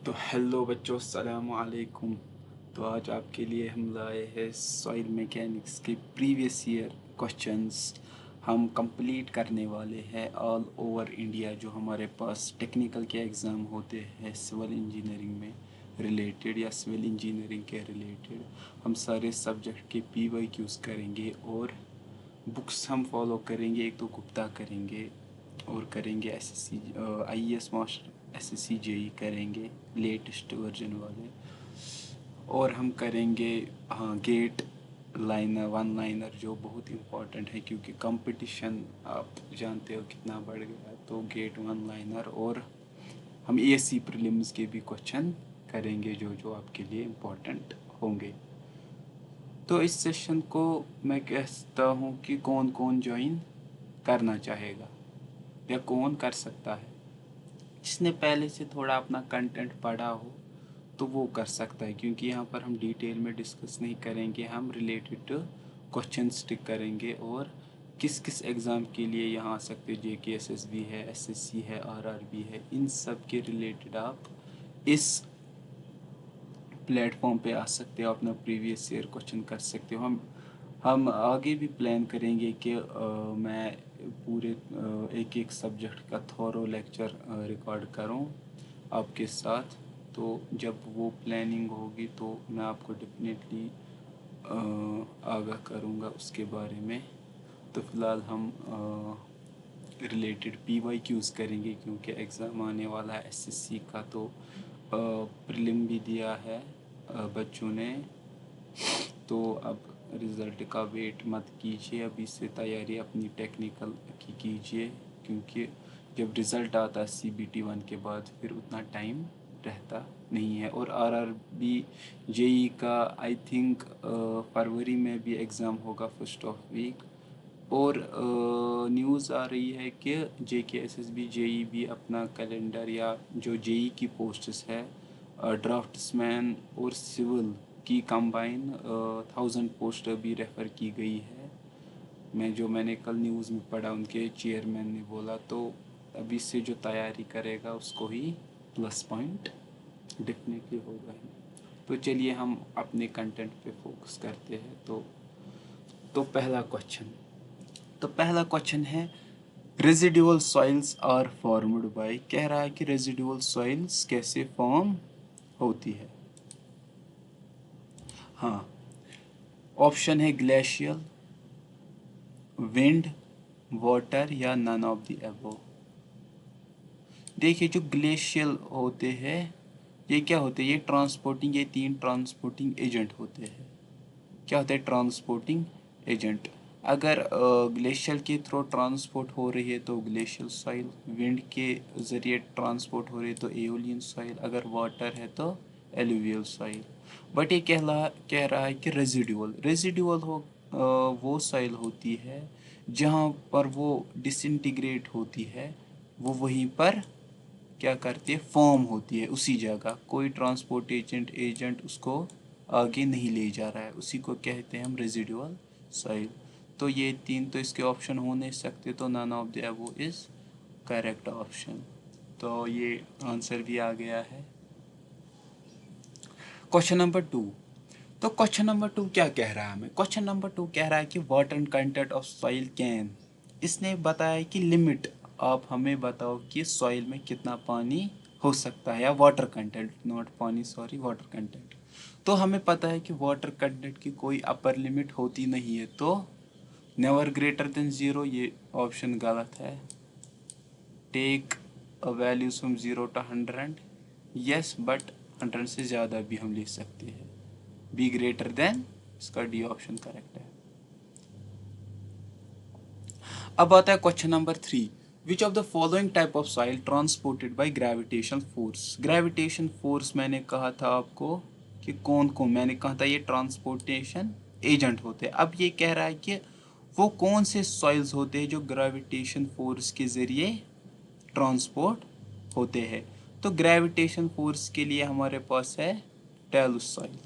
तो हेलो बच्चों, अस्सलाम वालेकुम। तो आज आपके लिए हम लाए हैं सॉइल मैकेनिक्स के प्रीवियस ईयर क्वेश्चंस हम कंप्लीट करने वाले हैं ऑल ओवर इंडिया। जो हमारे पास टेक्निकल के एग्ज़ाम होते हैं सिविल इंजीनियरिंग में रिलेटेड या सिविल इंजीनियरिंग के रिलेटेड, हम सारे सब्जेक्ट के PYQs करेंगे और बुक्स हम फॉलो करेंगे। एक तो गुप्ता करेंगे और करेंगे SSC IAS master, SSC JEE करेंगे लेटेस्ट वर्जन वाले, और हम करेंगे हाँ गेट लाइनर वन लाइनर जो बहुत इम्पोर्टेंट है क्योंकि कंपटीशन आप जानते हो कितना बढ़ गया। तो गेट वन लाइनर और हम ASC प्रीलिम्स के भी क्वेश्चन करेंगे जो जो आपके लिए इम्पोर्टेंट होंगे। तो इस सेशन को मैं कहता हूँ कि कौन कौन ज्वाइन करना चाहेगा या कौन कर सकता है। जिसने पहले से थोड़ा अपना कंटेंट पढ़ा हो तो वो कर सकता है, क्योंकि यहाँ पर हम डिटेल में डिस्कस नहीं करेंगे, हम रिलेटेड टू क्वेश्चन स्टिक करेंगे और किस किस एग्ज़ाम के लिए यहाँ आ सकते हैं। JKSSB है, SSC है, RRB है, इन सब के रिलेटेड आप इस प्लेटफॉर्म पे आ सकते हो, अपना प्रीवियस ईयर क्वेश्चन कर सकते हो। हम आगे भी प्लान करेंगे कि मैं पूरे एक एक सब्जेक्ट का थॉरो लेक्चर रिकॉर्ड करूं आपके साथ। तो जब वो प्लानिंग होगी तो मैं आपको डेफिनेटली आगाह करूंगा उसके बारे में। तो फ़िलहाल हम रिलेटेड PYQs करेंगे क्योंकि एग्ज़ाम आने वाला है SSC का। तो प्रीलिम भी दिया है बच्चों ने, तो अब रिज़ल्ट का वेट मत कीजिए, अभी से तैयारी अपनी टेक्निकल की कीजिए, क्योंकि जब रिज़ल्ट आता है CBT 1 के बाद फिर उतना टाइम रहता नहीं है। और RRB JEE का आई थिंक फरवरी में भी एग्ज़ाम होगा फर्स्ट ऑफ वीक। और न्यूज़ आ रही है कि JKSSB JEE भी अपना कैलेंडर या जो JEE की पोस्ट्स है ड्राफ्ट्समैन और सिविल की कंबाइन 1000 पोस्ट अभी रेफ़र की गई है। मैंने कल न्यूज़ में पढ़ा, उनके चेयरमैन ने बोला। तो अभी से जो तैयारी करेगा उसको ही प्लस पॉइंट डेफिनेटली होगा ही। तो चलिए हम अपने कंटेंट पे फोकस करते हैं। तो पहला क्वेश्चन है residual soils are formed by. कह रहा है कि रेजिडुअल सॉइल्स कैसे फॉर्म होती है। हाँ, ऑप्शन है ग्लेशियल, विंड, वाटर या नन ऑफ द अबव। देखिए जो ग्लेशियल होते हैं ये क्या होते हैं, ये तीन ट्रांसपोर्टिंग एजेंट होते हैं। क्या होता है ट्रांसपोर्टिंग एजेंट। अगर ग्लेशियल के थ्रू ट्रांसपोर्ट हो रही है तो ग्लेशियल सॉइल, विंड के ज़रिए ट्रांसपोर्ट हो रही है तो एओलियन सॉइल, अगर वाटर है तो एलुवियल सॉइल। बट ये कह रहा है कि रेजिडुअल वो सॉइल होती है जहाँ पर वो डिसइंटीग्रेट होती है, वो वहीं पर क्या करती है फॉर्म होती है उसी जगह, कोई ट्रांसपोर्ट एजेंट उसको आगे नहीं ले जा रहा है, उसी को कहते हैं हम रेजिडुअल सॉइल। तो ये तीन तो इसके ऑप्शन हो नहीं सकते, तो none of the above is correct option. तो ये आंसर भी आ गया है। Question number 2। तो क्वेश्चन नंबर 2 क्या कह रहा है हमें, क्वेश्चन नंबर 2 कह रहा है कि water content of soil can. इसने बताया कि लिमिट, आप हमें बताओ कि सॉइल में कितना पानी हो सकता है, या वाटर कंटेंट, नॉट पानी सॉरी, वाटर कंटेंट। तो हमें पता है कि वाटर कंटेंट की कोई अपर लिमिट होती नहीं है, तो नेवर ग्रेटर देन ज़ीरो, ये ऑप्शन गलत है। Take a values from 0 to 100, yes, but 100 से ज़्यादा भी हम लिख सकते हैं। बी ग्रेटर देन, इसका डी ऑप्शन करेक्ट है। अब आता है question number 3। Which of the following type of soil transported by gravitation force. Gravitation force मैंने कहा था आपको कि कौन कौन, मैंने कहा था ये ट्रांसपोर्टेशन एजेंट होते हैं। अब ये कह रहा है कि वो कौन से सॉइल्स होते हैं जो ग्रेविटेशन फोर्स के ज़रिए ट्रांसपोर्ट होते हैं। तो ग्रेविटेशन फोर्स के लिए हमारे पास है टेलस सॉइल।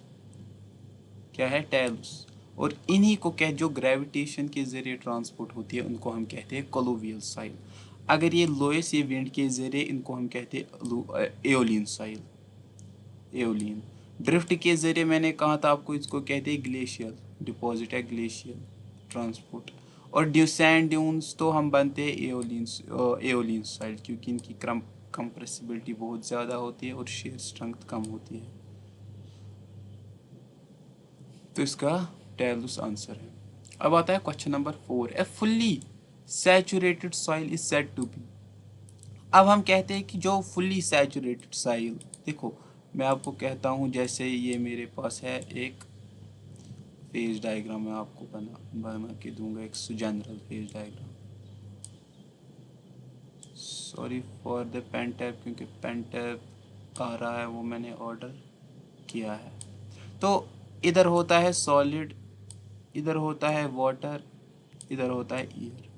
क्या है टेलस। और इन्हीं को जो ग्रेविटेशन के ज़रिए ट्रांसपोर्ट होती है उनको हम कहते हैं कोलोवियल सॉइल। अगर ये लोएस, ये विंड के ज़रिए, इनको हम कहते हैं एओलियन सॉइल। एओलियन। ड्रिफ्ट के ज़रिए मैंने कहा था आपको, इसको कहते हैं ग्लेशियल डिपॉजिट है, ग्लेशियल ट्रांसपोर्ट। और सैंड ड्यून्स तो हम बनते हैं एओलियन साइड, क्योंकि इनकी कंप्रेसिबिलिटी बहुत ज़्यादा होती है और शेयर स्ट्रेंथ कम होती है। तो इसका टेलस आंसर है। अब आता है question number 4। A fully saturated soil is said to be. अब हम कहते हैं कि जो फुल्ली सैचुरेटेड सॉइल, देखो मैं आपको कहता हूँ, जैसे ये मेरे पास है एक फेज डायग्राम, मैं आपको बना के दूंगा एक general phase diagram. Sorry for the pen tap, क्योंकि पेन टैप आ रहा है, वो मैंने ऑर्डर किया है। तो इधर होता है सॉलिड, इधर होता है वाटर, इधर होता है एयर।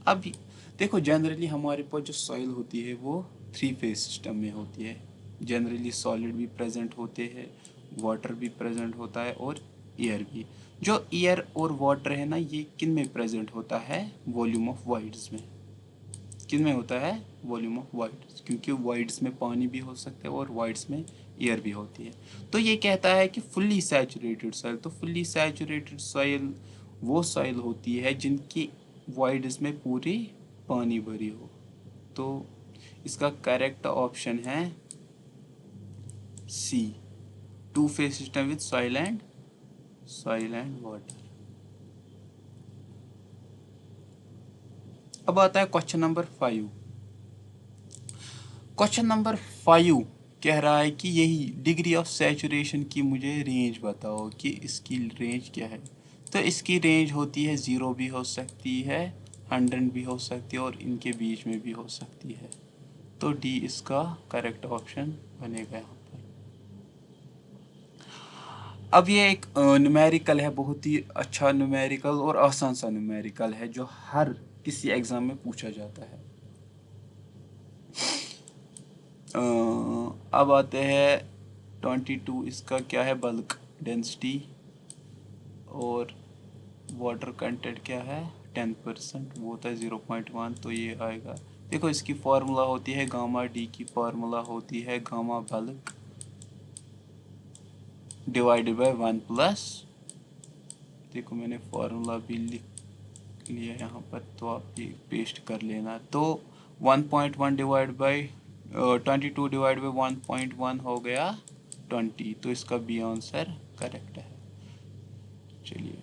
अब देखो जनरली हमारे पास जो सॉइल होती है वो 3 फेज सिस्टम में होती है। जनरली सॉलिड भी प्रेजेंट होते हैं, वाटर भी प्रेजेंट होता है और एयर भी। जो एयर और वाटर है ना, ये किन में प्रेजेंट होता है? वॉल्यूम ऑफ वाइड्स में। किन में होता है? वॉल्यूम ऑफ वाइड्स, क्योंकि वाइड्स में पानी भी हो सकता है और वाइड्स में एयर भी होती है। तो ये कहता है कि फुल्ली सैचुरेटेड सॉइल, तो फुल्ली सैचुरेटेड सॉइल वो सॉइल होती है जिनकी वाइड्स में पूरी पानी भरी हो। तो इसका करेक्ट ऑप्शन है सी, 2 phase system with soil and water. अब आता है क्वेश्चन नंबर 5। क्वेश्चन नंबर 5 कह रहा है कि यही डिग्री ऑफ सैचुरेशन की मुझे रेंज बताओ कि इसकी रेंज क्या है। तो इसकी रेंज होती है 0 भी हो सकती है, 100 भी हो सकती है और इनके बीच में भी हो सकती है। तो डी इसका करेक्ट ऑप्शन बनेगा यहाँ पर। अब ये एक न्यूमेरिकल है, बहुत ही अच्छा न्यूमेरिकल और आसान सा न्यूमेरिकल है, जो हर किसी एग्ज़ाम में पूछा जाता है। अब आते हैं 22, इसका क्या है? बल्क डेंसिटी और वाटर कंटेंट क्या है? 10%, वो होता है 0.1, तो ये आएगा। देखो इसकी फार्मूला होती है गामा, डी की फार्मूला होती है gamma bulk divided by 1 plus, देखो मैंने फार्मूला भी लिख लिया यहाँ पर, तो आप ये पेस्ट कर लेना। तो 1.1 डिवाइड बाई 22 डिवाइड बाई 1.1 हो गया 20, तो इसका बी आंसर करेक्ट है। चलिए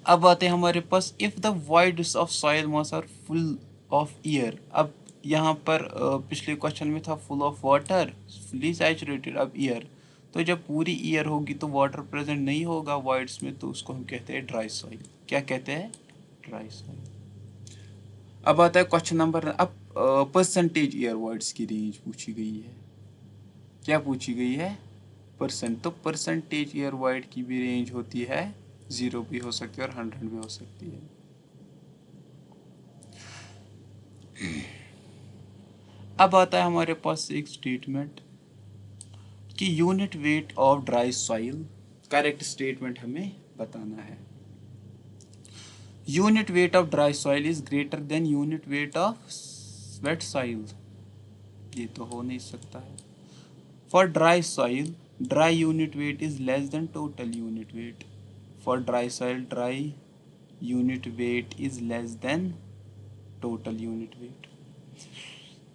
अब आते हैं हमारे पास, if the voids of soil mass are full of air. अब यहाँ पर पिछले क्वेश्चन में था full of water, fully saturated, अब एयर। तो जब पूरी एयर होगी तो वाटर प्रेजेंट नहीं होगा वॉइड्स में, तो उसको हम कहते हैं ड्राई सॉइल। क्या कहते हैं? Dry soil. अब आता है क्वेश्चन नंबर, अब परसेंटेज एयर वॉइड्स की रेंज पूछी गई है। क्या पूछी गई है? परसेंट। तो परसेंटेज एयर वाइड की भी रेंज होती है, 0 भी हो सकती है और 100 भी हो सकती है। अब आता है हमारे पास एक स्टेटमेंट कि unit weight of dry soil, correct statement हमें बताना है। Unit weight of dry soil is greater than unit weight of wet soil, ये तो हो नहीं सकता है। For dry soil dry unit weight is less than total unit weight. For dry soil dry unit weight is less than total unit weight.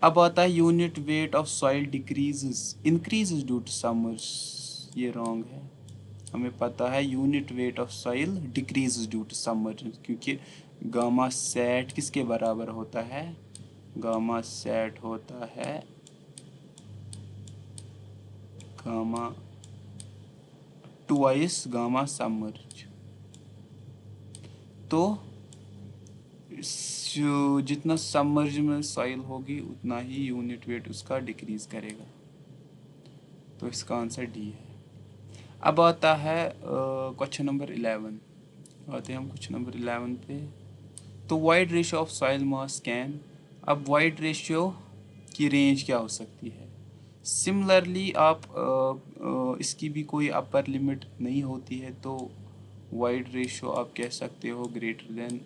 अब आता है unit weight of soil increases due to summers, ये wrong है। हमें पता है unit weight of soil decreases due to submergence, क्योंकि gamma sat किसके बराबर होता है? गामा सेट होता है गामा ट्वाइस गामा सबमर्ज। तो जितना सबमर्ज में सॉइल होगी उतना ही यूनिट वेट उसका डिक्रीज करेगा। तो इसका आंसर डी है। अब आता है क्वेश्चन नंबर 11। आते हैं हम क्वेश्चन नंबर 11 पे। तो void ratio of soil mass can, अब वाइड रेशियो की रेंज क्या हो सकती है? सिमिलरली आप इसकी भी कोई अपर लिमिट नहीं होती है, तो वाइड रेशियो आप कह सकते हो ग्रेटर देन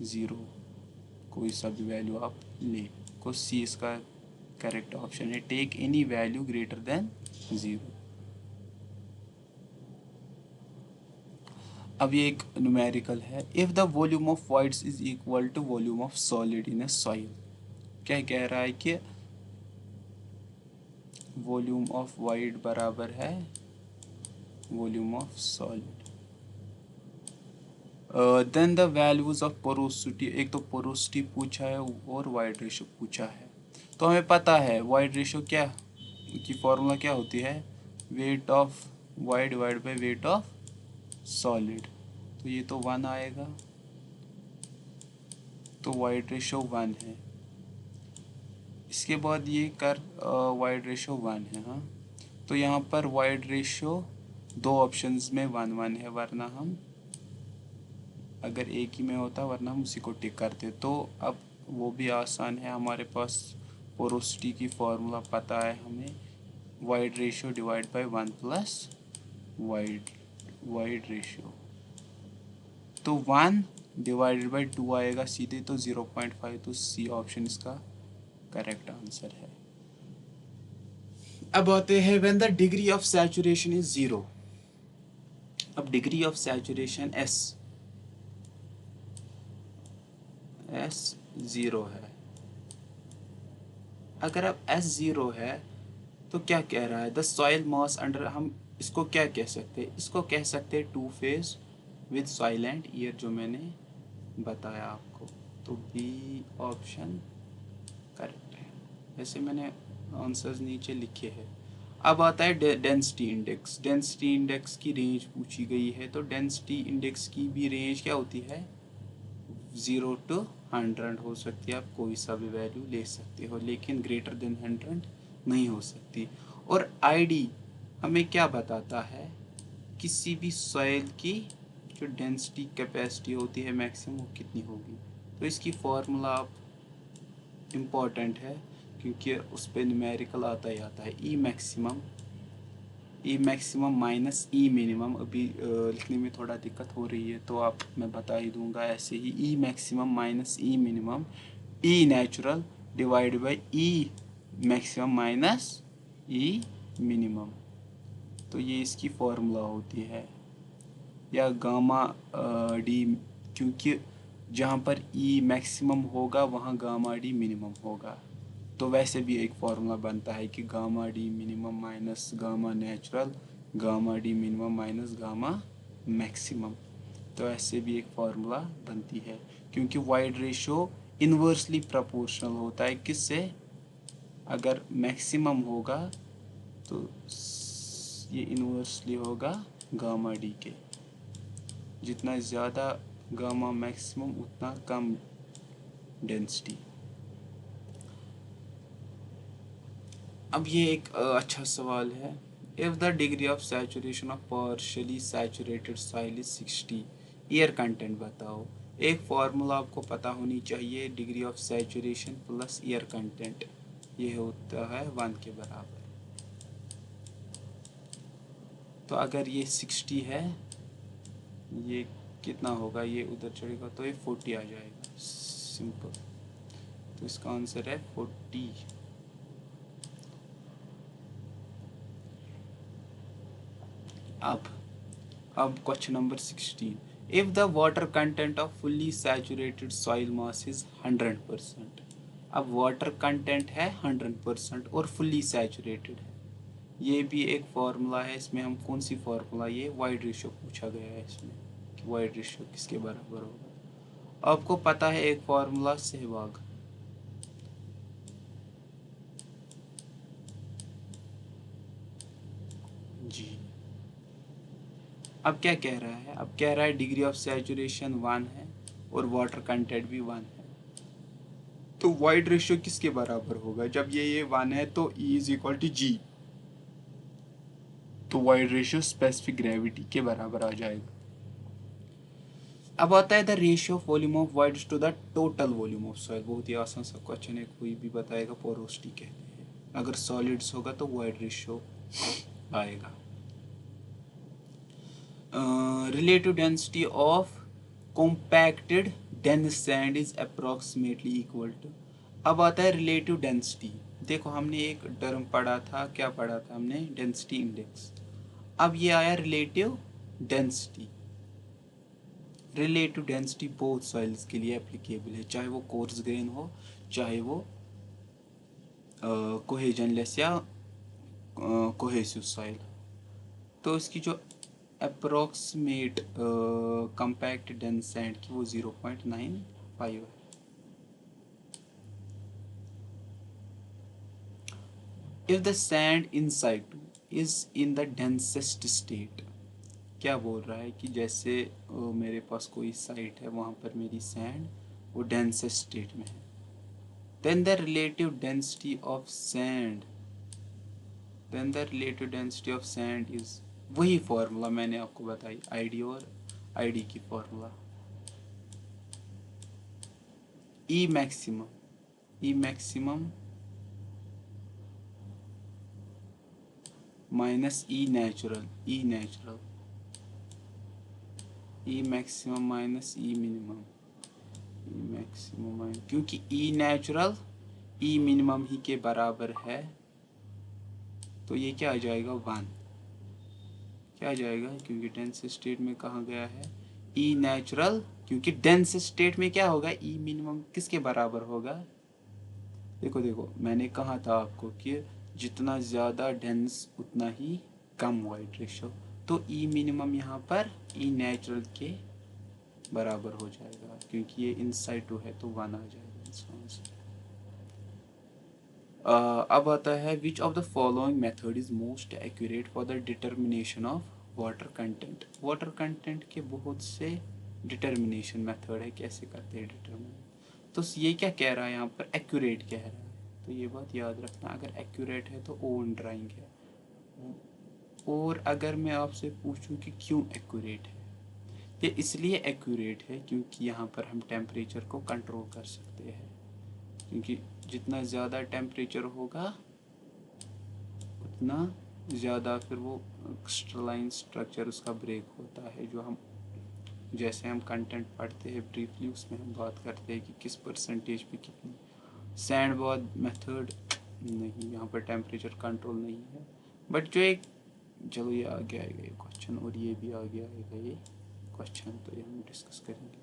0, कोई सा भी वैल्यू आप ले, को सी इसका करेक्ट ऑप्शन है। Take any value greater than 0। अब ये एक न्यूमेरिकल है। If the volume of voids is equal to volume of solid in a soil. क्या कह रहा है कि वॉल्यूम ऑफ वाइड बराबर है volume of solid. Then the values of porosity, एक तो पोरोसिटी पूछा है और वाइड रेशो पूछा है। तो हमें पता है वाइड रेशो क्या की फॉर्मूला क्या होती है, weight of wide divide by weight of solid. तो ये तो 1 आएगा, तो वाइड रेशो 1 है। इसके बाद ये कर वाइड रेशो 1 है। हाँ, तो यहाँ पर वाइड रेशो दो ऑप्शंस में 1 1 है, वरना हम अगर एक ही में होता वरना हम उसी को टिक करते। तो अब वो भी आसान है, हमारे पास पोरोसिटी की फॉर्मूला पता है हमें, wide ratio divide by 1 plus wide ratio. तो 1 डिवाइडेड बाय 2 आएगा सीधे, तो 0.5। तो सी ऑप्शन इसका करेक्ट आंसर है। अब आते हैं when the degree of saturation is 0। अब डिग्री ऑफ सैचुरेशन एस 0 है। अगर अब S 0 है तो क्या कह रहा है, द सॉइल मास अंडर, हम इसको क्या कह सकते हैं, इसको कह सकते हैं two phase with soil and year, जो मैंने बताया आपको। तो बी ऑप्शन करेक्ट है। वैसे मैंने आंसर्स नीचे लिखे हैं। अब आता है डेंसिटी इंडेक्स। डेंसिटी इंडेक्स की रेंज पूछी गई है, तो डेंसिटी इंडेक्स की भी रेंज क्या होती है, 0 to 100 हो सकती है। आप कोई सा भी वैल्यू ले सकते हो, लेकिन ग्रेटर देन 100 नहीं हो सकती। और आईडी हमें क्या बताता है, किसी भी सॉइल की जो डेंसिटी कैपेसिटी होती है मैक्सिमम, वो कितनी होगी। तो इसकी फॉर्मूला आप इम्पॉर्टेंट है, क्योंकि उस पर न्यूमेरिकल आता ही आता है। ई मैक्सिमम माइनस ई मिनिमम। अभी लिखने में थोड़ा दिक्कत हो रही है, तो आप मैं बता ही दूंगा ऐसे ही। E maximum minus e minimum, e natural divide by e maximum minus e minimum. तो ये इसकी फॉर्मूला होती है, या गामा डी, क्योंकि जहाँ पर ई मैक्सिमम होगा वहाँ गामा डी मिनिमम होगा। तो वैसे भी एक फार्मूला बनता है कि gamma D minimum minus gamma natural, gamma D minimum minus gamma maximum. तो ऐसे भी एक फार्मूला बनती है, क्योंकि वाइड रेशो इन्वर्सली प्रोपोर्शनल होता है किससे, अगर मैक्सिमम होगा तो ये इन्वर्सली होगा गामा डी के। जितना ज़्यादा गामा मैक्सिमम उतना कम डेंसिटी। अब ये एक अच्छा सवाल है। If the degree of saturation of partially saturated soil is 60, air content बताओ। एक फार्मूला आपको पता होनी चाहिए, degree of saturation plus air content, ये होता है 1 के बराबर। तो अगर ये 60 है, ये कितना होगा, ये उधर चढ़ेगा तो ये 40 आ जाएगा, सिंपल। तो इसका आंसर है 40। अब question number 16। If the water content off fully saturated soil mass is 100%। अब वाटर कंटेंट है 100% और फुल्ली सैचुरेटेड है। ये भी एक फार्मूला है, इसमें हम कौन सी फार्मूला, ये वाइड रेशो पूछा गया है इसमें कि वाइड रेशो किसके बराबर होगा। आपको पता है एक फार्मूला सहवाग। जी, अब क्या कह रहा है, अब कह रहा है डिग्री ऑफ सैचुरेशन 1 है और वाटर कंटेंट भी 1 है। तो वाइड रेशियो किसके बराबर होगा, जब ये 1 है तो E इज इक्वल टू जी। तो वाइड रेशियो स्पेसिफिक ग्रेविटी के बराबर आ जाएगा। अब आता है the ratio of volume of voids to the total volume of soil. बहुत ही आसान सा क्वेश्चन है, कोई भी बताएगा, पोरोसिटी कहते हैं। अगर सॉलिड्स होगा तो वाइड रेशियो आएगा। Relative density of compacted dense sand is approximately equal to. अब आता है रिलेटिव डेंसिटी, देखो हमने एक टर्म पढ़ा था, क्या पढ़ा था हमने, डेंसिटी इंडेक्स। अब ये आया relative density. Relative density both soils के लिए एप्लीकेबल है, चाहे वो कोर्स ग्रेन हो, चाहे वो कोहेजनलेस या कोहेसिव सॉइल। तो इसकी जो अप्रोक्सीमेट कंपैक्ट डेंस सैंड की वो 0.95 है। If the sand in situ is in the densest state, क्या बोल रहा है कि जैसे मेरे पास कोई साइट है, वहाँ पर मेरी सैंड वो डेंसेस्ट स्टेट में है, then the relative density of sand, then the relative density of sand is, वही फॉर्मूला मैंने आपको बताई, आईडी और आईडी की formula, e maximum, e maximum minus e natural, e natural, e maximum minus e minimum, e maximum minus, क्योंकि e natural ई minimum ही के बराबर है, तो ये क्या आ जाएगा 1, क्या आ जाएगा, क्योंकि डेंस स्टेट में कहा गया है ई नेचुरल, क्योंकि डेंस स्टेट में क्या होगा, ई मिनिमम किसके बराबर होगा, देखो देखो मैंने कहा था आपको कि जितना ज़्यादा डेंस उतना ही कम वाइड रेशो, तो ई मिनिमम यहाँ पर ई नेचुरल के बराबर हो जाएगा, क्योंकि ये इनसाइड टू है तो 1 आ जाएगा इसका आंसर। अब आता है which of the following method is most accurate for the determination of water content. Water content के बहुत से डिटर्मिनेशन मेथड है, कैसे करते हैं डिटर्मिन, तो ये क्या कह रहा है यहाँ पर, एक्यूरेट कह रहा है, तो ये बात याद रखना, अगर एक्यूरेट है तो ओन ड्राइंग है। और अगर मैं आपसे पूछूं कि क्यों एक्यूरेट है, ये इसलिए एक्यूरेट है क्योंकि यहाँ पर हम टेम्परेचर को कंट्रोल कर सकते हैं, क्योंकि जितना ज़्यादा टेम्परेचर होगा उतना ज़्यादा फिर वो क्रिस्टलाइन स्ट्रक्चर उसका ब्रेक होता है, जो हम जैसे हम कंटेंट पढ़ते हैं ब्रीफली, उसमें हम बात करते हैं कि किस परसेंटेज पे कितनी। सैंड बॉथ मेथड नहीं, यहाँ पर टेम्परेचर कंट्रोल नहीं है, बट जो एक, चलो ये आगे आएगा ये क्वेश्चन, और ये भी आगे आएगा ये क्वेश्चन, तो ये हम डिस्कस करेंगे।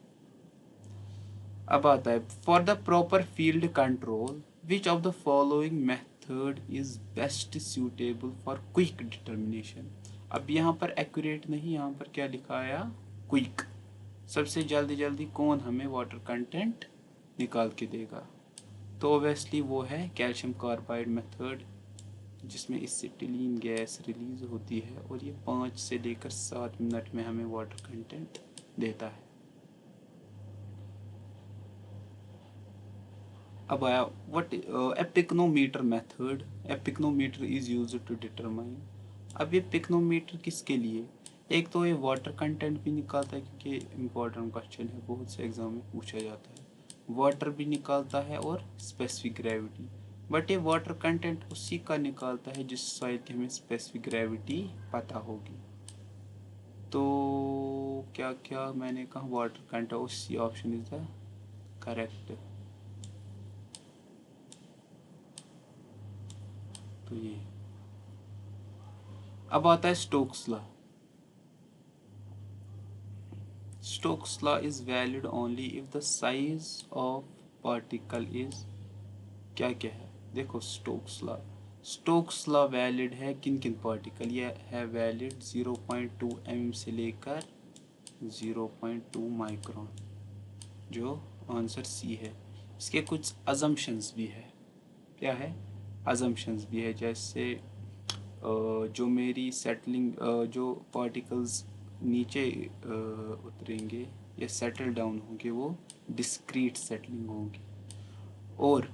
अब आता है for the proper field control which of the following method is best suitable for quick determination. अब यहाँ पर एक्यूरेट नहीं, यहाँ पर क्या लिखा है, क्विक, सबसे जल्दी जल्दी कौन हमें वाटर कंटेंट निकाल के देगा, तो ओबियसली वो है कैल्शियम कार्बाइड मेथड, जिसमें एसिटिलीन गैस रिलीज होती है और ये 5 से लेकर 7 मिनट में हमें वाटर कंटेंट देता है। अब आया what a pycnometer method, a pycnometer is used to determine. अब ये पिक्नोमीटर किसके लिए, एक तो ये वाटर कंटेंट भी निकालता है, क्योंकि इम्पोर्टेंट क्वेश्चन है, बहुत से एग्जाम में पूछा जाता है, वाटर भी निकालता है और स्पेसिफिक ग्रेविटी, बट ये वाटर कंटेंट उसी का निकालता है जिस सॉइल की हमें स्पेसिफिक ग्रेविटी पता होगी। तो क्या क्या मैंने कहा, वाटर कंटेंट, उसी ऑप्शन इज द करेक्ट। तो ये अब आता है Stokes law. Stokes law is valid only if the size of particle is, क्या क्या है, देखो Stokes law, Stokes law valid है किन किन पार्टिकल, ये है वैलिड 0.2 mm से लेकर 0.2 माइक्रोन, जो आंसर सी है। इसके कुछ अजम्पशंस भी है, क्या है, अजम्पशंस भी है, जैसे जो मेरी सेटलिंग, जो पार्टिकल्स नीचे उतरेंगे या सेटल डाउन होंगे वो डिस्क्रीट सेटलिंग होंगी, और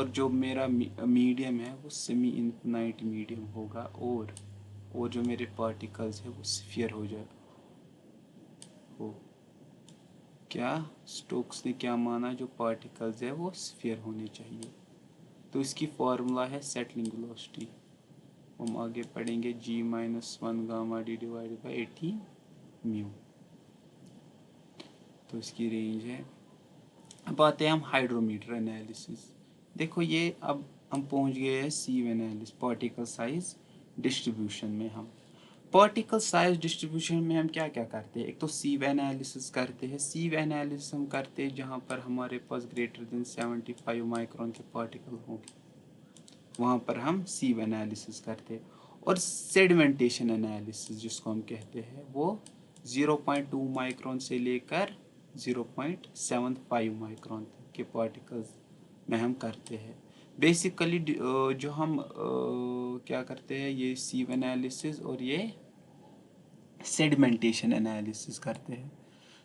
जो मेरा मीडियम है वो सेमी इन्फिनाइट मीडियम होगा, और जो मेरे पार्टिकल्स है वो स्फीयर हो जाए हो, क्या स्टोक्स ने क्या माना, जो पार्टिकल्स है वो स्फीयर होने चाहिए, तो इसकी फॉर्मूला है सेटलिंग वेलोसिटी, हम आगे पढ़ेंगे G-1 gamma D divided by 18 mu, तो इसकी रेंज है। अब आते हैं हम हाइड्रोमीटर एनालिसिस। देखो ये अब हम पहुंच गए हैं सीव एनालिसिस पार्टिकल साइज डिस्ट्रीब्यूशन में। हम पार्टिकल साइज डिस्ट्रीब्यूशन में हम क्या क्या करते हैं, एक तो सीव एनालिसिस करते हैं। सीव एनालिसिस हम करते हैं जहाँ पर हमारे पास ग्रेटर देन 75 माइक्रोन के पार्टिकल होंगे, वहाँ पर हम सीव एनालिसिस करते हैं। और सेडिमेंटेशन एनालिसिस जिसको हम कहते हैं, वो 0.2 माइक्रोन से लेकर 0.75 माइक्रोन तक के पार्टिकल्स में हम करते हैं। बेसिकली जो हम क्या करते हैं, ये सीव एनालिसिस और ये सेडिमेंटेशन एनालिसिस करते हैं।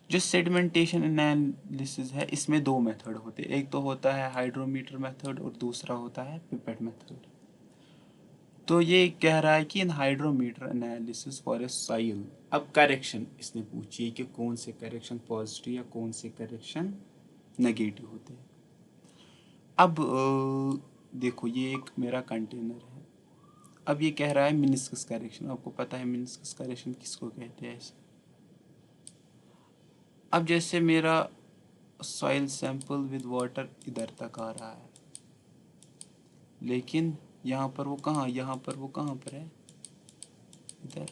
जो सेडिमेंटेशन एनालिसिस है, इसमें दो मेथड होते हैं, एक तो होता है हाइड्रोमीटर मेथड और दूसरा होता है पिपेट मेथड। तो ये कह रहा है कि in hydrometer analysis for a soil, अब करेक्शन इसने पूछी है कि कौन से करेक्शन पॉजिटिव या कौन से करेक्शन नेगेटिव होते हैं। अब देखो ये एक मेरा कंटेनर है, अब ये कह रहा है मिनिस्कस करेक्शन। आपको पता है मिनिस्कस करेक्शन किसको कहते हैं ऐसे। अब जैसे मेरा सॉइल सैंपल विद वाटर इधर तक आ रहा है, लेकिन यहाँ पर वो कहाँ, यहाँ पर वो कहाँ पर है, इधर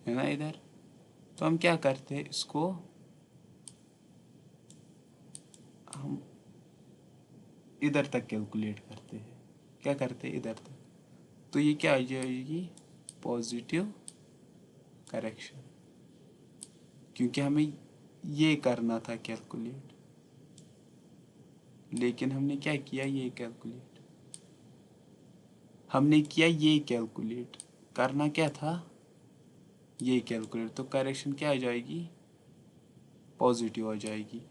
है ना, इधर। तो हम क्या करते हैं, इसको हम इधर तक कैलकुलेट करते हैं। क्या करते हैं, इधर तक। तो ये क्या आ जाएगी, पॉजिटिव करेक्शन, क्योंकि हमें ये करना था कैलकुलेट, लेकिन हमने क्या किया, ये कैलकुलेट हमने किया, ये कैलकुलेट करना क्या था, ये कैलकुलेट। तो करेक्शन क्या आ जाएगी, पॉजिटिव आ जाएगी।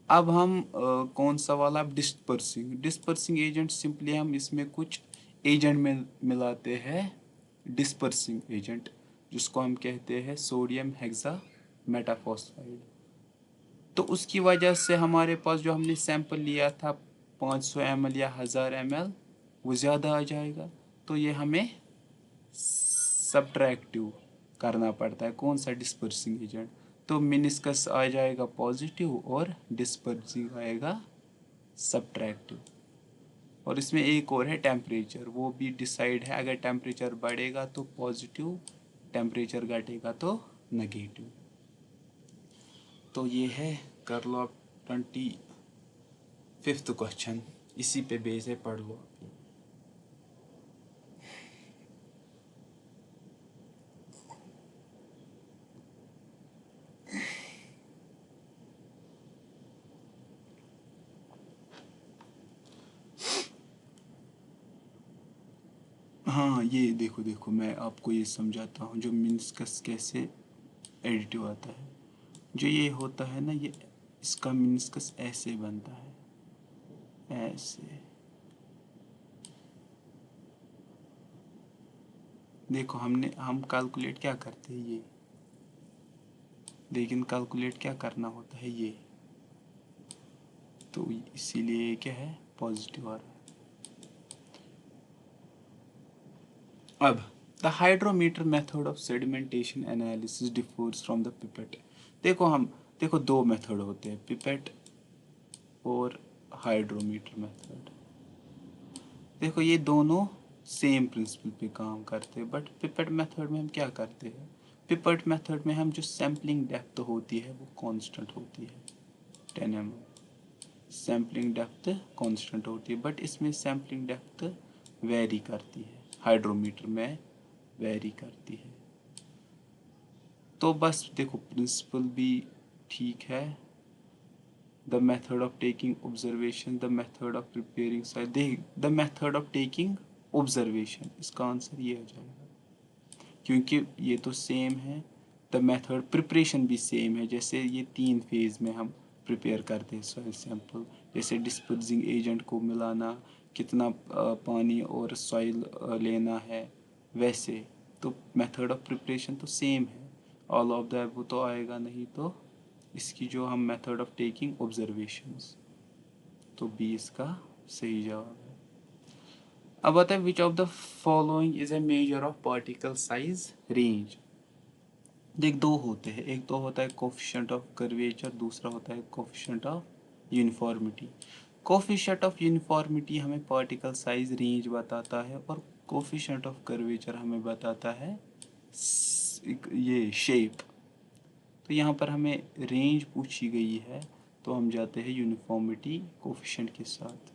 अब हम कौन सा वाला, डिस्पर्सिंग डिस्पर्सिंग एजेंट, सिंपली हम इसमें कुछ एजेंट में मिलाते हैं, डिस्पर्सिंग एजेंट, जिसको हम कहते हैं सोडियम हेक्सा मेटाफॉस्फाइड। तो उसकी वजह से हमारे पास जो हमने सैंपल लिया था 500 ml या 1000 ml, वो ज़्यादा आ जाएगा। तो ये हमें सब्ट्रैक्टिव करना पड़ता है, कौन सा, डिस्पर्सिंग एजेंट। तो मिनिस्कस आ जाएगा पॉजिटिव और डिस्पर्सिंग आएगा सब्ट्रैक्टिव। और इसमें एक और है टेम्परेचर, वो भी डिसाइड है, अगर टेम्परेचर बढ़ेगा तो पॉजिटिव, टेम्परेचर घटेगा तो नेगेटिव। तो ये है, कर लो आप 25th क्वेश्चन, इसी पे बेस है, पढ़ लो। हाँ ये देखो देखो, मैं आपको ये समझाता हूँ जो मिनिस्कस कैसे एडिटिव आता है। जो ये होता है ना, ये इसका मिनिस्कस ऐसे बनता है, ऐसे। देखो हम कैलकुलेट क्या करते हैं, ये, लेकिन कैलकुलेट क्या करना होता है, ये। तो इसीलिए ये क्या है, पॉजिटिव आ रहा है। अब the hydrometer method of sedimentation analysis differs from the pipette. देखो दो मेथड होते हैं, पिपेट और हाइड्रोमीटर मेथड। देखो ये दोनों सेम प्रिंसिपल पे काम करते हैं, बट पिपेट मेथड में हम क्या करते हैं, पिपेट मेथड में हम जो सैम्पलिंग डेप्थ होती है वो कांस्टेंट होती है, 10 mm सैम्पलिंग डेप्थ कांस्टेंट होती है, बट इसमें सैम्पलिंग डेप्थ वेरी करती है, हाइड्रोमीटर में वेरी करती है। तो बस देखो प्रिंसिपल भी ठीक है। The method of taking observation, the method of preparing side, देख the method of taking observation, इसका आंसर ये आ जाएगा, क्योंकि ये तो सेम है। द मेथड प्रिपरेशन भी सेम है, जैसे ये 3 फेज में हम प्रिपेयर करते हैं सॉइल सैंपल, जैसे डिस्पर्सिंग एजेंट को मिलाना, कितना पानी और सॉइल लेना है, वैसे। तो मेथड ऑफ प्रिपरेशन तो सेम है, ऑल ऑफ द अबव तो आएगा नहीं, तो इसकी जो हम मेथड ऑफ टेकिंग ऑब्जर्वेशंस, तो बी इसका सही जवाब है। अब आता है which of the following is a measure of particle size range. देख दो होते हैं, एक तो होता है कोफिशिएंट ऑफ कर्वेचर, दूसरा होता है coefficient of uniformity. Coefficient of uniformity हमें पार्टिकल साइज रेंज बताता है, और कोफिशिएंट ऑफ कर्वेचर हमें बताता है ये शेप। तो यहाँ पर हमें रेंज पूछी गई है, तो हम जाते हैं यूनिफॉर्मिटी कोफिशिएंट के साथ।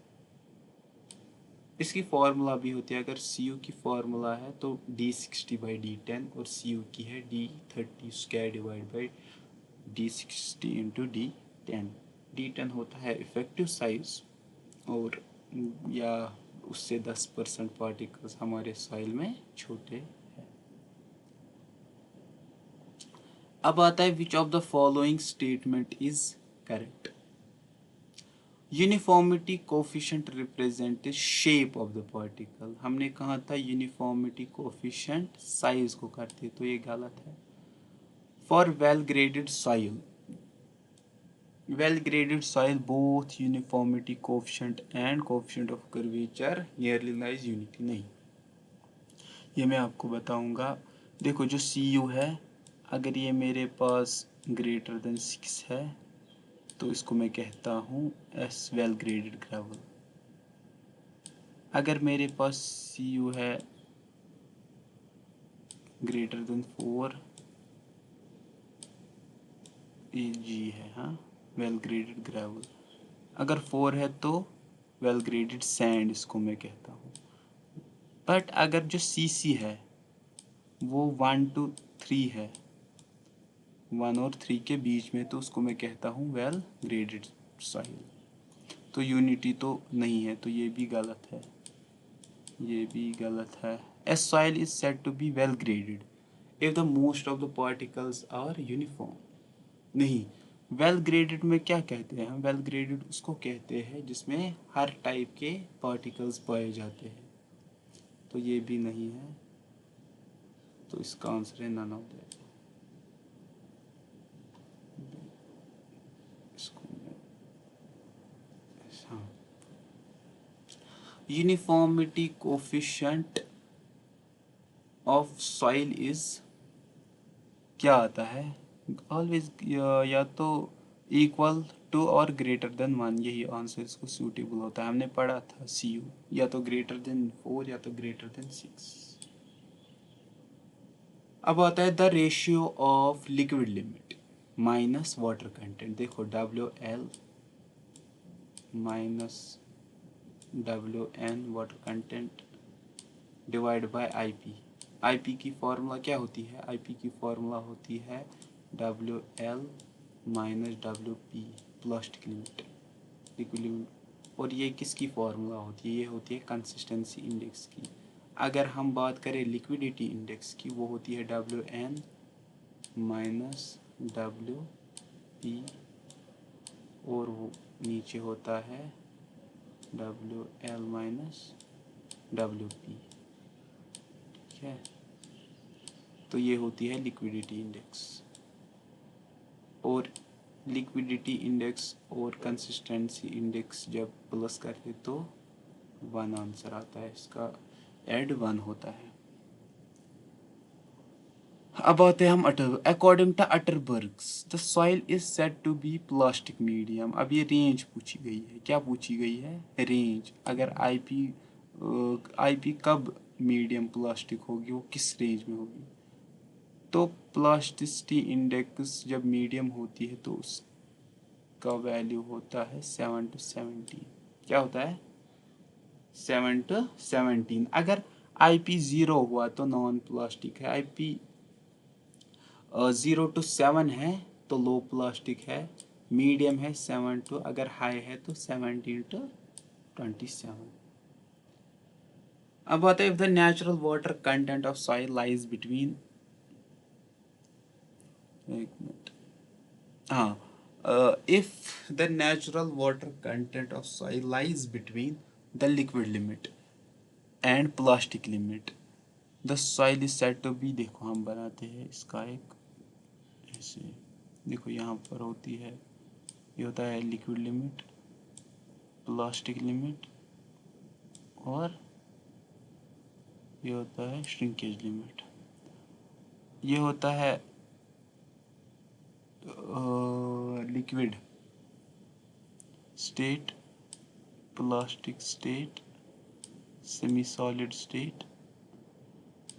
इसकी फार्मूला भी होती है, अगर सी यू की फार्मूला है तो D60/D10, और सी यू की है D30² divide by D60 into D10। D10 होता है इफेक्टिव साइज, और या उससे 10% पार्टिकल्स हमारे सॉइल में छोटे हैं। अब आता है which of the following statement is correct. Uniformity coefficient represent shape of the particle. हमने कहा था यूनिफॉर्मिटी कोफिशिएंट साइज को करते, तो ये गलत है। For well graded soil, well graded soil both uniformity coefficient and coefficient of curvature nearly lies unity। नहीं, ये मैं आपको बताऊंगा। देखो जो सी यू है, अगर ये मेरे पास ग्रेटर देन 6 है तो इसको मैं कहता हूँ एस वेल ग्रेडेड ग्रेवल। अगर मेरे पास सी यू है ग्रेटर देन 4, ये जी है, हाँ, वेल ग्रेडेड ग्रेवल। अगर 4 है तो वेल ग्रेडेड सैंड इसको मैं कहता हूँ। बट अगर जो सी सी है वो 1 to 3 है, 1 और 3 के बीच में, तो उसको मैं कहता हूँ वेल ग्रेडेड सॉइल। तो यूनिटी तो नहीं है, तो ये भी गलत है, ये भी गलत है। A soil is said to be well graded if the most of the particles are uniform. नहीं, वेल ग्रेडेड में क्या कहते हैं हम? वेल ग्रेडेड उसको कहते हैं जिसमें हर टाइप के पार्टिकल्स पाए जाते हैं, तो ये भी नहीं है। तो इसका आंसर है none of that. Uniformity coefficient of soil is क्या आता है? ऑलवेज या तो इक्वल टू और ग्रेटर देन 1, यही आंसर इसको सूटेबल होता है। हमने पढ़ा था सी यू या तो ग्रेटर देन 4 या तो ग्रेटर देन 6। अब आता है the ratio of liquid limit minus water content. देखो WL minus WN water content divide by IP। IP की फॉर्मूला क्या होती है? IP की फॉर्मूला होती है WL minus WP plastic limit, liquid limit. और ये किसकी फॉर्मूला होती है? ये होती है कंसिस्टेंसी इंडेक्स की। अगर हम बात करें लिक्विडिटी इंडेक्स की, वो होती है WN माइनस WP, और वो नीचे होता है WL माइनस WP। ठीक है, तो ये होती है लिक्विडिटी इंडेक्स। और लिक्विडिटी इंडेक्स और कंसिस्टेंसी इंडेक्स जब प्लस करते तो 1 आंसर आता है, इसका एड 1 होता है। अब आते हैं हम according to Atterberg's the soil is said to be plastic medium. अब ये रेंज पूछी गई है। क्या पूछी गई है? रेंज। अगर आईपी कब मीडियम प्लास्टिक होगी, वो किस रेंज में होगी? तो प्लास्टिसिटी इंडेक्स जब मीडियम होती है तो उसका वैल्यू होता है 7 to 17। क्या होता है? 7 to 17। अगर IP 0 हुआ तो नॉन प्लास्टिक है, IP 0 to 7 है तो लो प्लास्टिक है, मीडियम है 7 to, अगर हाई है तो 17 to 27। अब आता है if the natural water content of soil lies between, एक मिनट, हाँ, if the natural water content of soil lies between the liquid limit and plastic limit, the soil is said to be, देखो हम बनाते हैं इसका एक ऐसे, देखो यहाँ पर होती है, ये होता है लिक्विड लिमिट, प्लास्टिक लिमिट, और ये होता है श्रिंकेज लिमिट। ये होता है liquid state plastic state, semi solid state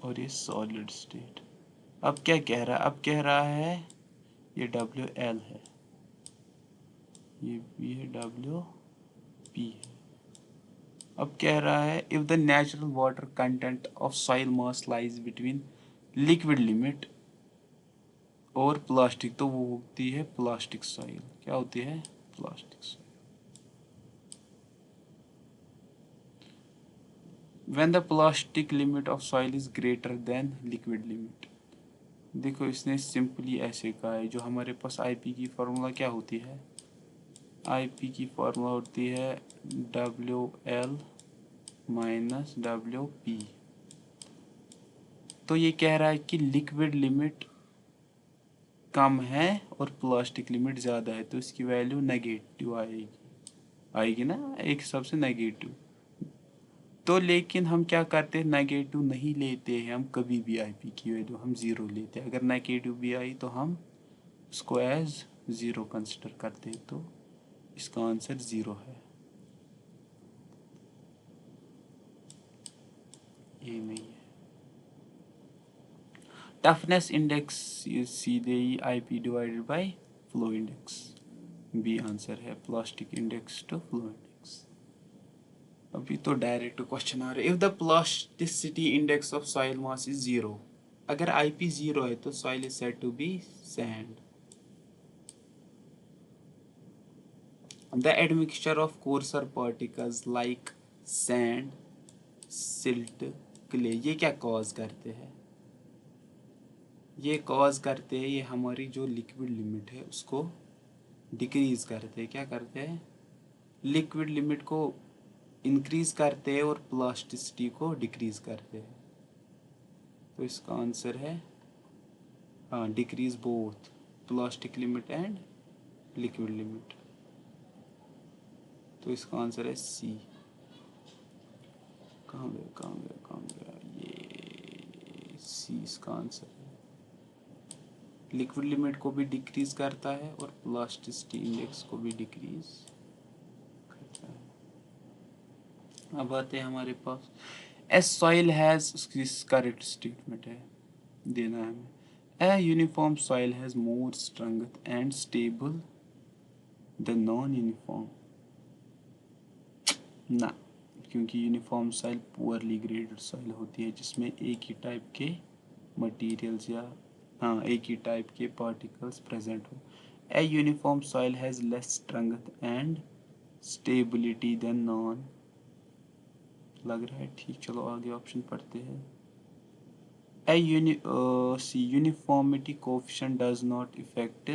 और ये सॉलिड स्टेट। अब क्या कह रहा है? अब कह रहा है ये WL है, ये WP है। अब कह रहा है if the natural water content of soil mass lies between liquid limit और प्लास्टिक, तो वो होती है प्लास्टिक सॉइल। क्या होती है? Plastic soil. When the plastic limit of soil is greater then liquid limit. देखो इसने सिंपली ऐसे कहा है, जो हमारे पास आईपी की फार्मूला क्या होती है? आईपी की फार्मूला होती है WL माइनस WP। तो ये कह रहा है कि लिक्विड लिमिट कम है और प्लास्टिक लिमिट ज़्यादा है, तो इसकी वैल्यू नेगेटिव आएगी, आएगी ना एक हिसाब से नेगेटिव। तो लेकिन हम क्या करते हैं, नेगेटिव नहीं लेते हैं हम कभी भी, आईपी की वैल्यू हम ज़ीरो लेते हैं। अगर नेगेटिव भी आई तो हम उसको एज ज़ीरो कंसिडर करते हैं, तो इसका आंसर ज़ीरो है, ये नहीं है। टफनेस इंडेक्स सीधे ही IP divided by flow index, B answer है, plastic index to flow index. अभी तो डायरेक्ट क्वेश्चन आ रहा है, if the plasticity index of soil mass is zero. अगर आईपी जीरो है तो soil is said to be sand. The admixture of coarser particles like sand, silt, clay, ये क्या कॉज करते हैं? ये कॉज करते हैं, ये हमारी जो लिक्विड लिमिट है उसको डिक्रीज करते हैं। क्या करते हैं? लिक्विड लिमिट को इंक्रीज करते हैं और प्लास्टिसिटी को डिक्रीज करते हैं। तो इसका आंसर है हाँ, decrease both plastic limit and liquid limit. तो इसका आंसर है सी। कहाँ गया कहाँ गया कहाँ गया, ये सी इसका आंसर है। लिक्विड लिमिट को भी डिक्रीज करता है और प्लास्टिसिटी इंडेक्स को भी डिक्रीज करता है। अब आते हैं हमारे पास as soil has, correct statement है, देना है हमें। A uniform soil has more strength and stable the non uniform. ना, क्योंकि uniform soil poorly graded soil होती है, जिसमें एक ही टाइप के मटेरियल्स या हाँ एक ही टाइप के पार्टिकल्स प्रेजेंट हो। A uniform soil has less strength and stability than non. लग रहा है ठीक, चलो आगे ऑप्शन पढ़ते हैं। A uniformity coefficient does not effect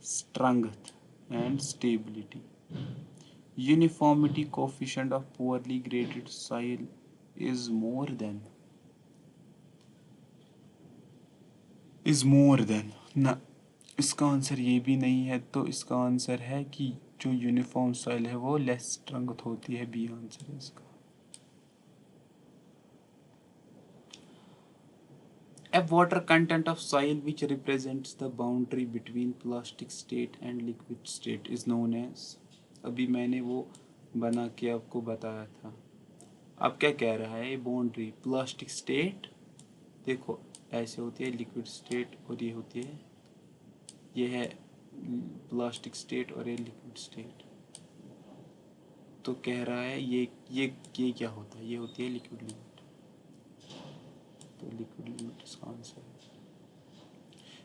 strength and stability. Uniformity coefficient of poorly graded soil is more than ना, इसका आंसर ये भी नहीं है, तो इसका आंसर है कि जो यूनिफॉर्म सॉइल है वो लेस स्ट्रेंथ होती है, बी आंसर है इसका। A water content of soil which represents the boundary between plastic state and liquid state is known as। अभी मैंने वो बना के आपको बताया था। अब क्या कह रहा है, बाउंड्री प्लास्टिक स्टेट, देखो ऐसे होती है लिक्विड स्टेट और ये होती है, ये है प्लास्टिक स्टेट और ये लिक्विड स्टेट। तो कह रहा है ये क्या होता है, ये होती है लिक्विड लिमिट। तो लिक्विड लिमिट इसका आंसर है।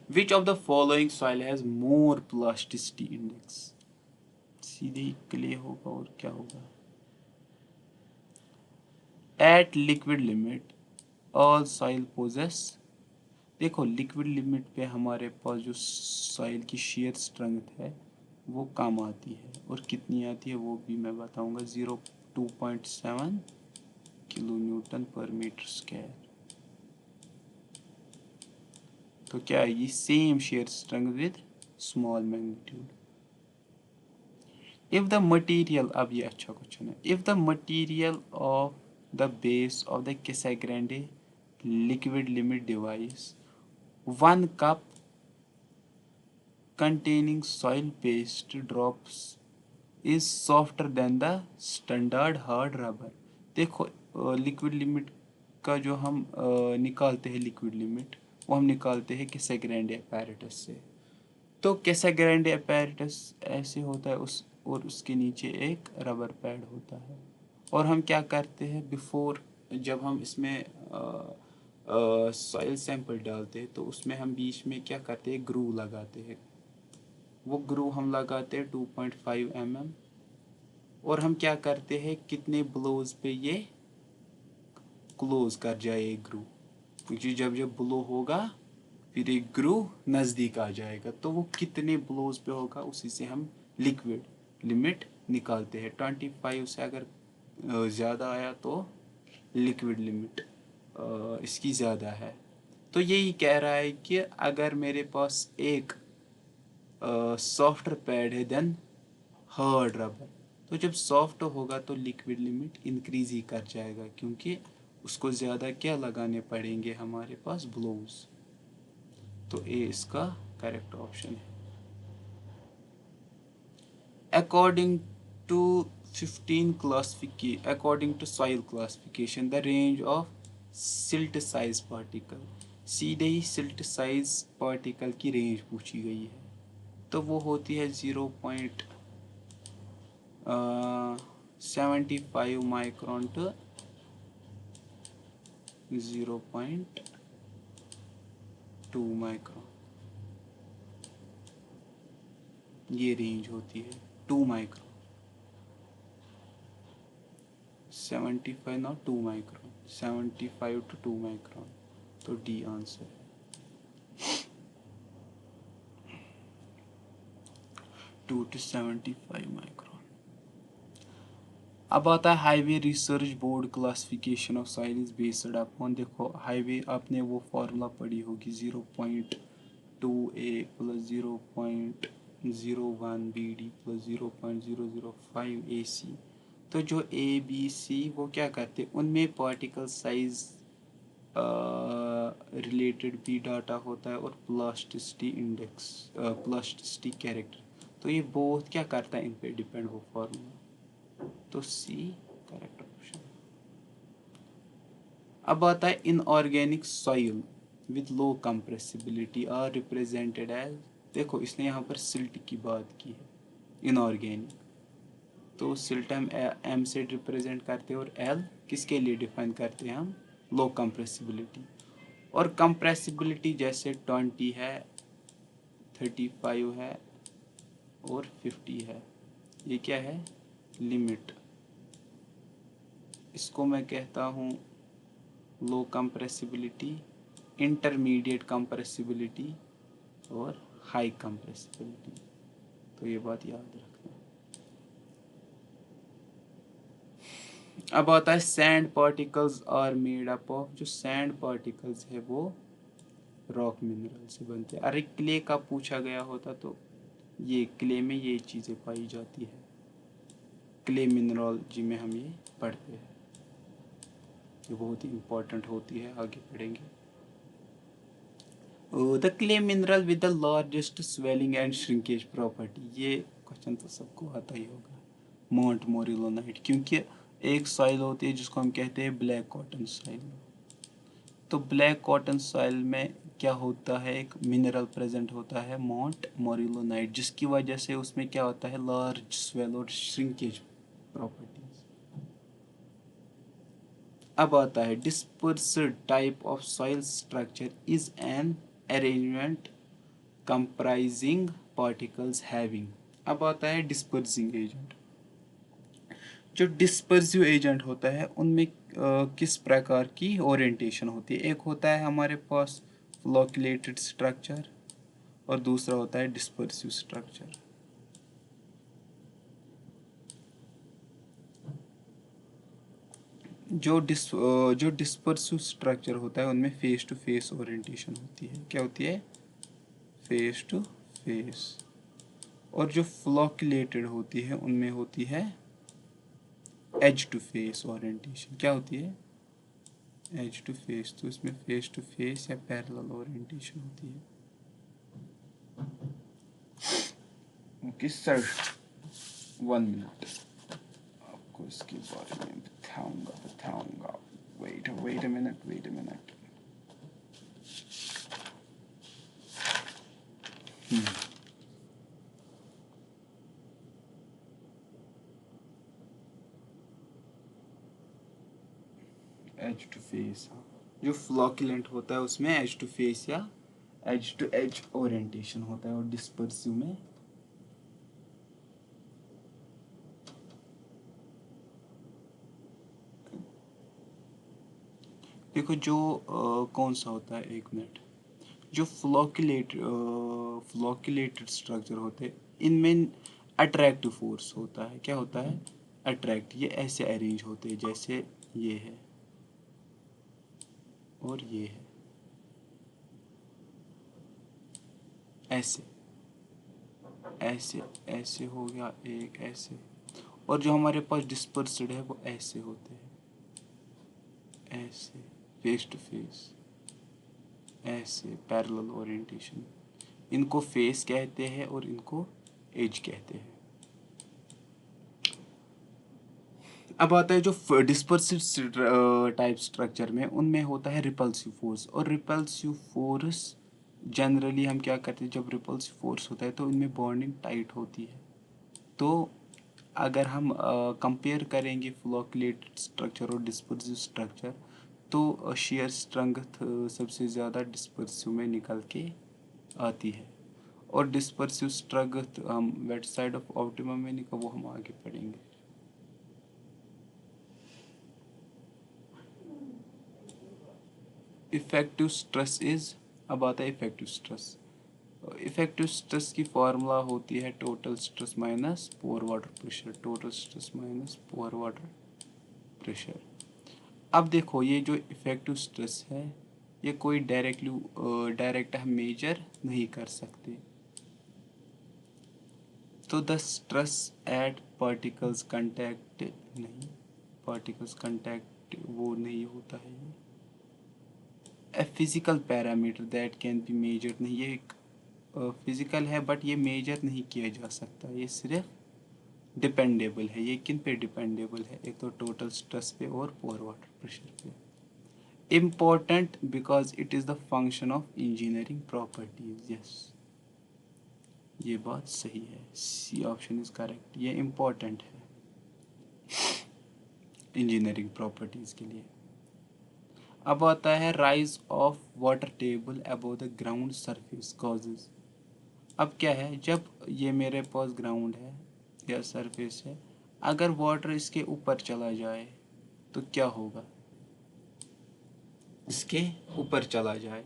Which of the following soil has more plasticity index? सीधे ही क्ले होगा और क्या होगा? At liquid limit all soil possess. देखो लिक्विड लिमिट पे हमारे पास जो सॉइल की शेयर स्ट्रेंथ है वो कम आती है, और कितनी आती है वो भी मैं बताऊंगा, 2.7 kilo newton per metre square. तो क्या है ये? Same shear strength with small magnitude. If the material, अब ये अच्छा क्वेश्चन है, if the material of the base of the Casagrande liquid limit device 1 cup containing soil paste drops is softer than the standard hard rubber. देखो liquid limit का जो हम निकालते हैं लिक्विड लिमिट, वो हम निकालते हैं कैसेग्रेंडी apparatus से। तो कैसेग्रेंडी apparatus ऐसे होता है उस, और उसके नीचे एक रबर पैड होता है। और हम क्या करते हैं बिफोर, जब हम इसमें सॉइल सैंपल डालते हैं तो उसमें हम बीच में क्या करते हैं, ग्रू लगाते हैं। वो ग्रू हम लगाते हैं 2.5 mm। और हम क्या करते हैं, कितने ब्लोज पे ये क्लोज कर जाए एक ग्रू, क्योंकि जब जब ब्लो होगा फिर एक ग्रू नज़दीक आ जाएगा, तो वो कितने ब्लोज पे होगा उसी से हम लिक्विड लिमिट निकालते हैं। 25 से अगर ज़्यादा आया तो लिक्विड लिमिट इसकी ज़्यादा है। तो यही कह रहा है कि अगर मेरे पास एक सॉफ्टर पैड है देन हार्ड रबर, तो जब सॉफ्ट होगा तो लिक्विड लिमिट इंक्रीज ही कर जाएगा, क्योंकि उसको ज़्यादा क्या लगाने पड़ेंगे हमारे पास, ब्लोज। तो ए इसका करेक्ट ऑप्शन है। According to 15 classification, according to soil classification the range of silt size particle, सीधे ही सिल्ट साइज पार्टिकल की रेंज पूछी गई है। तो वो होती है 0.75 माइक्रोन टू 0.2 माइक्रोन, ये रेंज होती है 2 micron. 75 not 2 micron, 75 to 2 micron. तो डी आंसर है। 2 to 75 माइक्रोन। अब आता है highway research board classification of soil is based upon. देखो हाईवे आपने वो फार्मूला पढ़ी होगी, 0.2 a plus 0.01 bd plus 0.005 ac। तो जो ए बी सी वो क्या करते हैं, उनमें पार्टिकल साइज रिलेटेड भी डाटा होता है और प्लास्टिसिटी इंडेक्स, प्लास्टिसिटी कैरेक्टर। तो ये बहुत क्या करता है, इन पे डिपेंड वो फार्मूला। तो सी करेक्ट ऑप्शन। अब आता है inorganic soil with low compressibility are represented as. देखो इसने यहाँ पर सिल्ट की बात की है, इनऑर्गेनिक। तो सिल्ट हम एम से रिप्रेजेंट करते हैं और एल किसके लिए डिफाइन करते हैं हम, लो कंप्रेसिबिलिटी। और कंप्रेसिबिलिटी जैसे 20 है, 35 है और 50 है, ये क्या है, लिमिट। इसको मैं कहता हूँ लो कंप्रेसिबिलिटी, इंटरमीडिएट कंप्रेसिबिलिटी और हाई कंप्रेसिबिलिटी। तो ये बात याद रखना। अब आता है sand particles are made up of. जो सैंड पार्टिकल्स है वो रॉक मिनरल से बनते हैं। अरे क्ले का पूछा गया होता तो ये क्ले में ये चीज़ें पाई जाती है, क्ले मिनरोलॉजी में हम ये पढ़ते हैं, ये बहुत ही इम्पोर्टेंट होती है, आगे पढ़ेंगे। The clay mineral with the largest swelling and shrinkage property, ये क्वेश्चन तो सबको आता ही होगा, माउंट मोरिलोनाइट। क्योंकि एक सॉइल होती है जिसको हम कहते हैं ब्लैक कॉटन सॉइल। तो ब्लैक कॉटन सॉइल में क्या होता है, एक मिनरल प्रेजेंट होता है माउंट मोरिलोनाइट, जिसकी वजह से उसमें क्या होता है, लार्ज स्वेल और श्रिंकेज प्रॉपर्टीज। अब आता है dispersed type of soil structure is an arrangement comprising particles having. अब आता है डिस्पर्सिंग एजेंट। जो डिस्पर्सिव एजेंट होता है उनमें किस प्रकार की ओरिएंटेशन होती है। एक होता है हमारे पास फ्लोक्युलेटेड स्ट्रक्चर और दूसरा होता है डिस्पर्सिव स्ट्रक्चर। जो डिस्पर्सिव स्ट्रक्चर होता है उनमें फेस टू फेस ओरिएंटेशन होती है। क्या होती है, फेस टू फेस। और जो फ्लोक्युलेटेड होती है उनमें होती है एज टू फेस ओरिएंटेशन। क्या होती है, एज टू फेस। तो इसमें फेस टू फेस या पैरेलल ओरिएंटेशन होती है। ओके सर, 1 मिनट, आपको इसके बारे में बताऊंगा। Wait a minute. Edge to face, जो फ्लॉक्युलेंट होता है उसमें एज टू फेस या एज टू एज ओरिएंटेशन होता है, और डिस्पर्सिव में देखो जो कौन सा होता है, एक मिनट, जो फ्लॉक्युलेटेड स्ट्रक्चर होते हैं इनमें अट्रैक्टिव फोर्स होता है। क्या होता है? अट्रैक्ट। ये ऐसे अरेंज होते हैं जैसे ये है और ये है, ऐसे ऐसे ऐसे हो गया एक ऐसे, और जो हमारे पास डिस्पर्स्ड है वो ऐसे होते हैं, ऐसे फेस टू फेस, ऐसे पैरेलल ओरिएंटेशन। इनको फेस कहते हैं और इनको एज कहते हैं। अब आता है जो डिस्पर्सिव टाइप स्ट्रक्चर में, उनमें होता है रिपल्सिव फोर्स, और रिपल्सिव फोर्स जनरली हम क्या करते हैं, जब रिपल्सिव फोर्स होता है तो इनमें बॉन्डिंग टाइट होती है। तो अगर हम कंपेयर करेंगे फ्लोक्युलेटेड स्ट्रक्चर और डिस्पर्सिव स्ट्रक्चर, तो शेयर स्ट्रेंथ सबसे ज़्यादा डिस्पर्सिव में निकल के आती है, और डिस्पर्सिव स्ट्रेंथ हम वेट साइड ऑफ ऑप्टिमम में निकल, वो हम आगे पढ़ेंगे। इफेक्टिव स्ट्रेस इज, अब आता है इफेक्टिव स्ट्रेस। इफेक्टिव स्ट्रेस की फॉर्मूला होती है टोटल स्ट्रेस माइनस पोर water pressure, total stress minus पोर वाटर प्रेशर। अब देखो ये जो इफेक्टिव स्ट्रेस है, ये कोई डायरेक्ट हम मेजर नहीं कर सकते। तो the stress eight particles contact, नहीं, पार्टिकल्स कांटेक्ट वो नहीं होता है, ये a physical parameter that can be measured, नहीं, ये एक फिजिकल है बट ये मेजर नहीं किया जा सकता, ये सिर्फ डिपेंडेबल है। ये किन पे डिपेंडेबल है? एक तो टोटल स्ट्रेस पे और पोर वाटर प्रेशर पे। Important because it is the function of engineering properties, yes, ये बात सही है, सी ऑप्शन इज करेक्ट, ये इम्पोर्टेंट है इंजीनियरिंग प्रॉपर्टीज के लिए। अब आता है rise of water table above the ground surface causes. अब क्या है, जब ये मेरे पास ग्राउंड है या सरफेस है, अगर वाटर इसके ऊपर चला जाए तो क्या होगा? इसके ऊपर चला जाए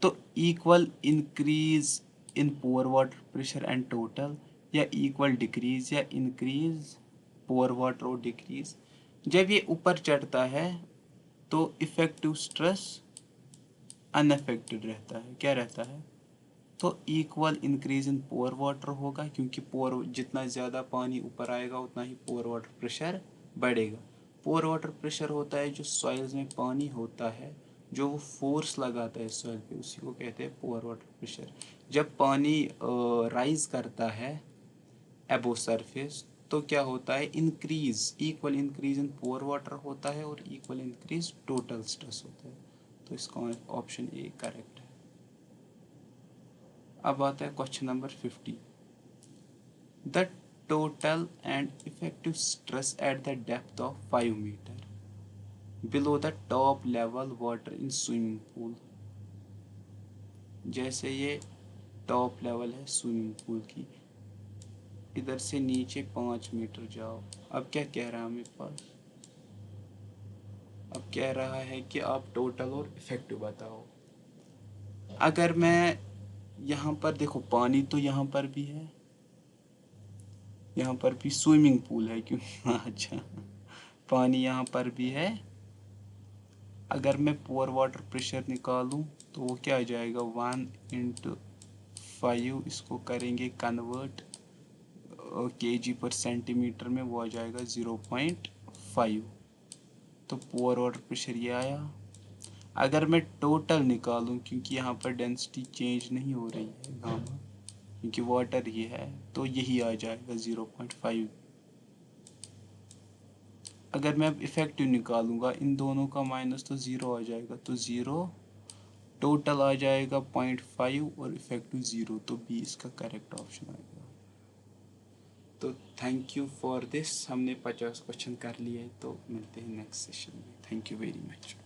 तो equal increase in pore water pressure and total, या इक्वल डिक्रीज या इंक्रीज पोर वाटर और डिक्रीज। जब ये ऊपर चढ़ता है तो इफेक्टिव स्ट्रेस अनअफेक्टेड रहता है। क्या रहता है? तो equal increase in pore water होगा, क्योंकि पोर जितना ज़्यादा पानी ऊपर आएगा उतना ही पोर वाटर प्रेशर बढ़ेगा। पोर वाटर प्रेशर होता है जो सॉइल्स में पानी होता है, जो वो फोर्स लगाता है सॉइल पे, उसी को कहते हैं पोर वाटर प्रेशर। जब पानी राइज करता है एबो सरफेस, तो क्या होता है, increase, equal increase in pore water होता है और इक्वल इंक्रीज टोटल स्ट्रेस होता है। तो इसका ऑप्शन ए करेक्ट है। अब आता है question number 50। The total and effective stress at the depth of 5 meter below the top level water in swimming pool. जैसे ये टॉप लेवल है स्विमिंग पूल की, इधर से नीचे 5 मीटर जाओ। अब क्या कह रहा है हमें पास? अब कह रहा है कि आप टोटल और इफेक्टिव बताओ। अगर मैं यहाँ पर देखो, पानी तो यहाँ पर भी है, यहाँ पर भी स्विमिंग पूल है क्योंकि अच्छा, पानी यहाँ पर भी है। अगर मैं पोर वाटर प्रेशर निकालूं तो वो क्या आ जाएगा, 1/5, इसको करेंगे कन्वर्ट केजी पर सेंटीमीटर में, वो आ जाएगा 0.5। तो पोर वाटर प्रेशर ये आया। अगर मैं टोटल निकालूं, क्योंकि यहाँ पर डेंसिटी चेंज नहीं हो रही है गामा, क्योंकि वाटर ही है, तो यही आ जाएगा 0.5 अगर मैं अब इफ़ेक्टिव निकालूंगा इन दोनों का माइनस तो ज़ीरो आ जाएगा, तो ज़ीरो टोटल आ जाएगा 0.5 और इफ़ेक्टिव ज़ीरो, तो बी इसका करेक्ट ऑप्शन आएगा। तो थैंक यू फॉर दिस, हमने 50 क्वेश्चन कर लिए, तो मिलते हैं नेक्स्ट सेशन में। Thank you very much.